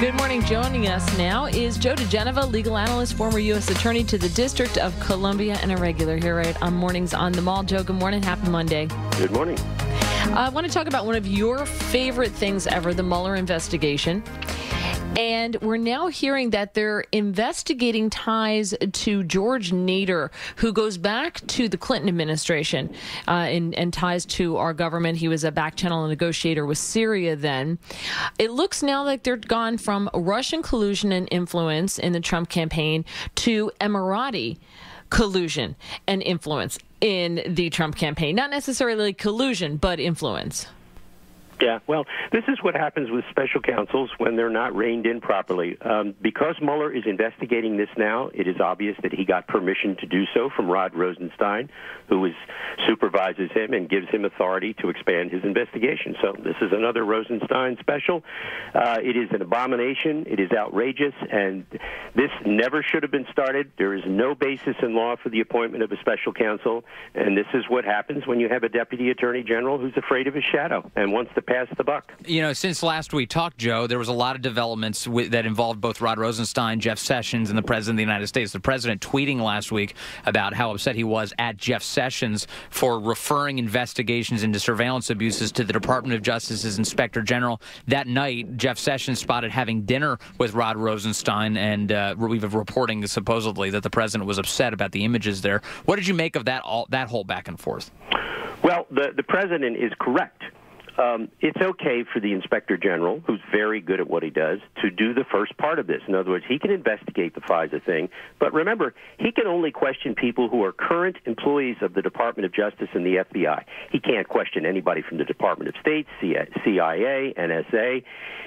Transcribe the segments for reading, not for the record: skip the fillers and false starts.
Good morning. Joining us now is Joe diGenova, legal analyst, former U.S. attorney to the District of Columbia, and a regular here right on Mornings on the Mall. Joe, good morning. Happy Monday. Good morning. I want to talk about one of your favorite things ever, the Mueller investigation. And we're now hearing that they're investigating ties to George Nader, who goes back to the Clinton administration and ties to our government. He was a back-channel negotiator with Syria then. It looks now like they're gone from Russian collusion and influence in the Trump campaign to Emirati collusion and influence in the Trump campaign. Not necessarily collusion, but influence. Yeah, well, this is what happens with special counsels when they're not reined in properly. Because Mueller is investigating this now, it is obvious that he got permission to do so from Rod Rosenstein, who supervises him and gives him authority to expand his investigation. So this is another Rosenstein special. It is an abomination. It is outrageous, and this never should have been started. There is no basis in law for the appointment of a special counsel, and this is what happens when you have a deputy attorney general who's afraid of his shadow and wants to pass the buck. You know, since last we talked, Joe, there was a lot of developments that involved both Rod Rosenstein, Jeff Sessions, and the President of the United States. The President tweeting last week about how upset he was at Jeff Sessions for referring investigations into surveillance abuses to the Department of Justice's Inspector General. That night, Jeff Sessions spotted having dinner with Rod Rosenstein, and we've been reporting supposedly that the President was upset about the images there. What did you make of that whole back and forth? Well, the President is correct. It's okay for the Inspector General, who's very good at what he does, to do the first part of this. In other words, he can investigate the FISA thing, but remember, he can only question people who are current employees of the Department of Justice and the FBI. He can't question anybody from the Department of State, CIA, NSA.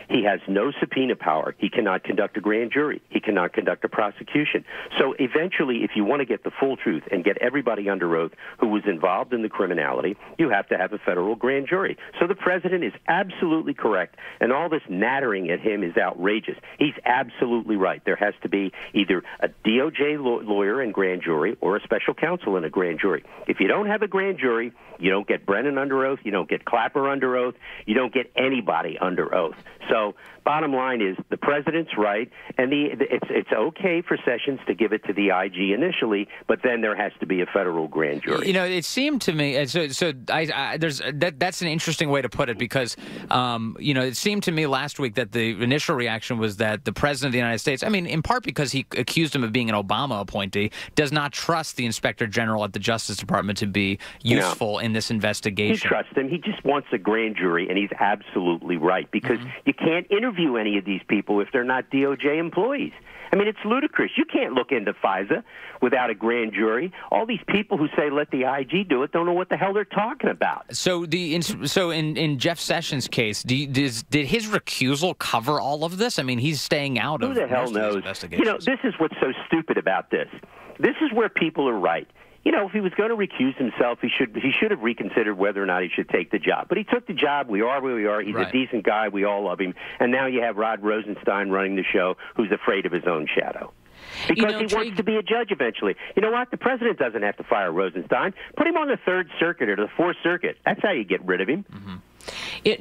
He has no subpoena power. He cannot conduct a grand jury. He cannot conduct a prosecution. So eventually, if you want to get the full truth and get everybody under oath who was involved in the criminality, you have to have a federal grand jury. So the President is absolutely correct, and all this nattering at him is outrageous. He's absolutely right. There has to be either a DOJ lawyer in grand jury or a special counsel in a grand jury. If you don't have a grand jury, you don't get Brennan under oath, you don't get Clapper under oath, you don't get anybody under oath. So bottom line is the President's right, and it's okay for Sessions to give it to the IG initially, but then there has to be a federal grand jury. You know, it seemed to me that's an interesting way to put it, because it seemed to me last week that the initial reaction was that the President of the United States, I mean, in part because he accused him of being an Obama appointee, does not trust the Inspector General at the Justice Department to be useful in this investigation. He trusts him. He just wants a grand jury, and he's absolutely right, because you can't interview any of these people if they're not DOJ employees. I mean, it's ludicrous. You can't look into FISA without a grand jury. All these people who say let the IG do it don't know what the hell they're talking about. So in Jeff Sessions' case, did his recusal cover all of this? I mean, he's staying out of who the hell knows? You know, this is what's so stupid about this. This is where people are right. You know, if he was going to recuse himself, he should have reconsidered whether or not he should take the job. But he took the job. We are where we are. He's a decent guy. We all love him. And now you have Rod Rosenstein running the show, who's afraid of his own shadow. Because he wants to be a judge eventually. You know what? The President doesn't have to fire Rosenstein. Put him on the Third Circuit or the Fourth Circuit. That's how you get rid of him.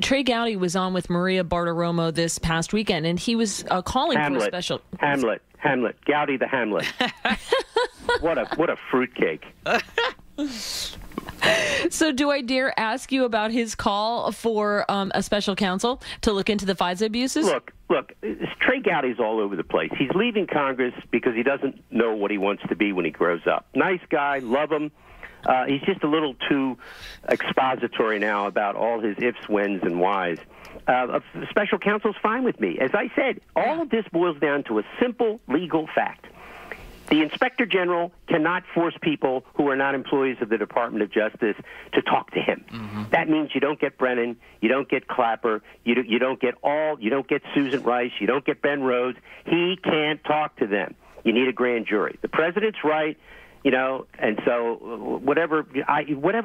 Trey Gowdy was on with Maria Bartiromo this past weekend, and he was calling for a special... Hamlet. Gowdy the Hamlet. What a fruitcake. So do I dare ask you about his call for a special counsel to look into the FISA abuses? Look, Trey Gowdy's all over the place. He's leaving Congress because he doesn't know what he wants to be when he grows up. Nice guy, love him. He's just a little too expository now about all his ifs, whens, and whys. Special counsel's fine with me. As I said, all of this boils down to a simple legal fact. The Inspector General cannot force people who are not employees of the Department of Justice to talk to him. That means you don't get Brennan, you don't get Clapper, you don't get Susan Rice, you don't get Ben Rhodes. He can't talk to them. You need a grand jury. The President's right. You know, and so whatever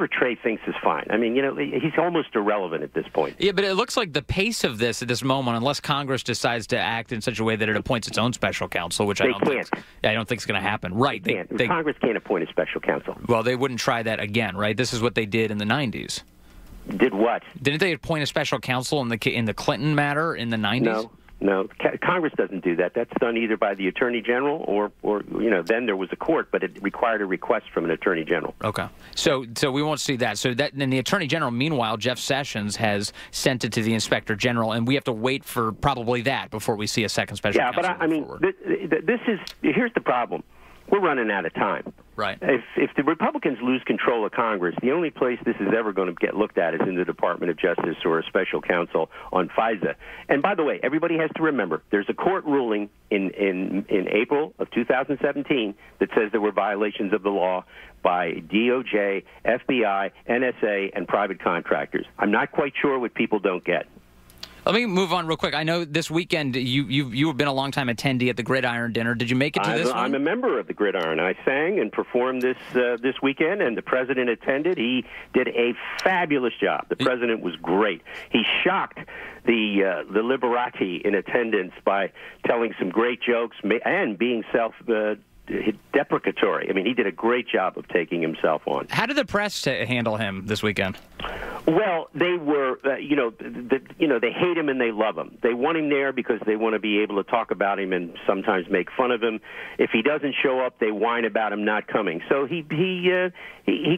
Trey thinks is fine. I mean, you know, he's almost irrelevant at this point. Yeah, but it looks like the pace of this at this moment, unless Congress decides to act in such a way that it appoints its own special counsel, which I don't think is going to happen. Right? Congress can't appoint a special counsel. Well, they wouldn't try that again, right? This is what they did in the 90s. Did what? Didn't they appoint a special counsel in the Clinton matter in the 90s? No, Congress doesn't do that. That's done either by the Attorney General or then there was a court, but it required a request from an Attorney General. Okay. So we won't see that. So that then the Attorney General, meanwhile, Jeff Sessions has sent it to the Inspector General, and we have to wait for probably that before we see a second special counsel. Yeah, but I mean, here's the problem. We're running out of time. Right. If the Republicans lose control of Congress, the only place this is ever going to get looked at is in the Department of Justice or a special counsel on FISA. And by the way, everybody has to remember, there's a court ruling in April of 2017 that says there were violations of the law by DOJ, FBI, NSA, and private contractors. I'm not quite sure what people don't get. Let me move on real quick. I know this weekend you have been a longtime attendee at the Gridiron Dinner. Did you make it to this one? I'm a member of the Gridiron. I sang and performed this weekend, and the president attended. He did a fabulous job. The president was great. He shocked the literati in attendance by telling some great jokes and being deprecatory. I mean, he did a great job of taking himself on. How did the press handle him this weekend? Well, they were, they hate him and they love him. They want him there because they want to be able to talk about him and sometimes make fun of him. If he doesn't show up, they whine about him not coming. So he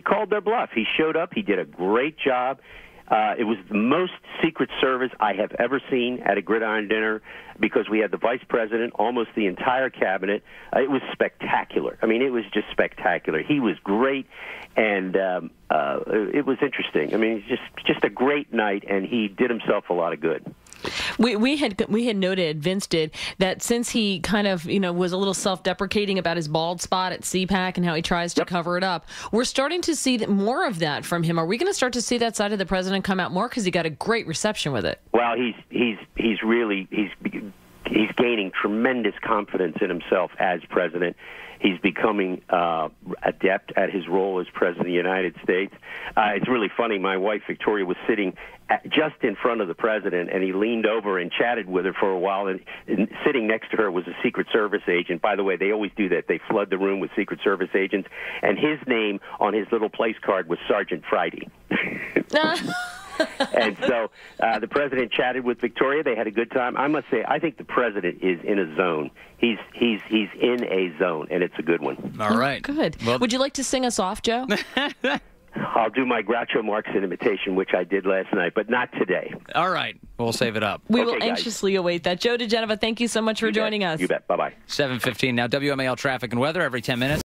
called their bluff. He showed up. He did a great job. It was the most Secret Service I have ever seen at a Gridiron Dinner because we had the vice president, almost the entire cabinet. It was spectacular. I mean, it was just spectacular. He was great, and it was interesting. I mean, just a great night, and he did himself a lot of good. We had noted, Vince did, that since he kind of was a little self-deprecating about his bald spot at CPAC and how he tries to cover it up, we're starting to see more of that from him. Are we going to start to see that side of the president come out more because he got a great reception with it? Well, he's gaining tremendous confidence in himself as president. He's becoming adept at his role as President of the United States. It's really funny. My wife, Victoria, was sitting just in front of the president, and he leaned over and chatted with her for a while, and sitting next to her was a Secret Service agent. By the way, they always do that. They flood the room with Secret Service agents, and his name on his little place card was Sergeant Friday. And so the president chatted with Victoria. They had a good time. I must say, I think the president is in a zone. He's in a zone, and it's a good one. All right. Good. Well, would you like to sing us off, Joe? I'll do my Groucho Marx imitation, which I did last night, but not today. All right. We'll save it up. We will anxiously await that. Joe diGenova, thank you so much for joining us. You bet. Bye-bye. 7:15 now. WMAL traffic and weather every 10 minutes.